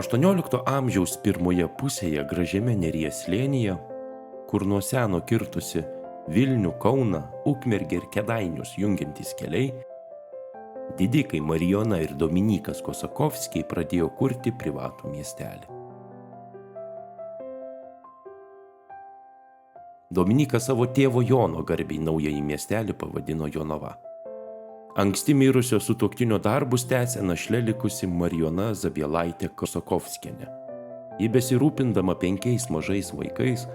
XVIII amžiaus pirmoje pusėje gražiame Neries slėnyje, kur nuo seno kirtusi Vilnių, Kauną, Ukmergę ir Kėdainius jungiantys keliai, didikai Marijona ir Dominykas Kosakovskiai pradėjo kurti privatų miestelį. Dominykas savo tėvo Jono garbei naująjį miestelį pavadino Jonava. Anksti mirusio sutuoktinio darbus tęsė našle likusi Marijona Zabielaitė Kosakovskienė. Ji besirūpindama 5 mažais vaikais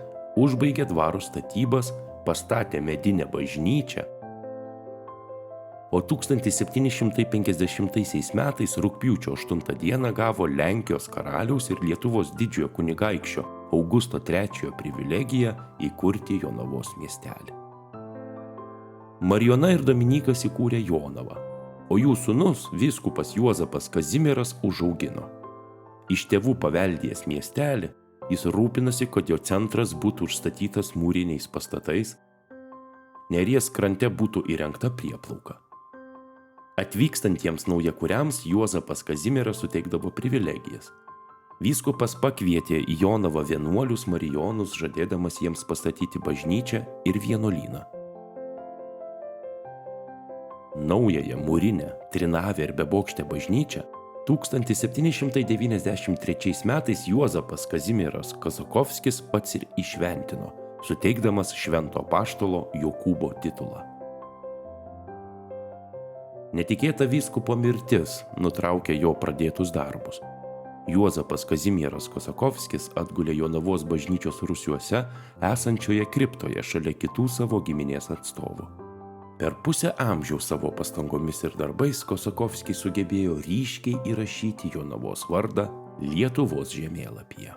užbaigė dvaro statybas, pastatė medinę bažnyčią, o 1750 metais rugpjūčio 8 dieną gavo Lenkijos karaliaus ir Lietuvos didžiojo kunigaikščio Augusto III privilegiją įkurti Jonavos miestelį. Marijona ir Dominykas įkūrė Jonavą, o jų sūnus vyskupas Juozapas Kazimieras užaugino. Iš tėvų paveldėjęs miestelį, jis rūpinasi, kad jo centras būtų užstatytas mūriniais pastatais, Neries krante būtų įrengta prieplauka. Atvykstantiems naujakuriams Juozapas Kazimieras suteikdavo privilegijas. Vyskupas pakvietė į Jonavą vienuolius marijonus, žadėdamas jiems pastatyti bažnyčią ir vienuolyną. Naująją mūrinę, trinavę ir bebokštę bažnyčią 1793 metais Juozapas Kazimieras Kosakovskis pats ir įšventino, suteikdamas švento apaštalo Jokūbo titulą. Netikėta vyskupo mirtis nutraukė jo pradėtus darbus. Juozapas Kazimieras Kosakovskis atgulė Jonavos bažnyčios rūsiuose esančioje kriptoje šalia kitų savo giminės atstovų. Per pusę amžiaus savo pastangomis ir darbais Kosakovskis sugebėjo ryškiai įrašyti Jonavos vardą Lietuvos žemėlapyje.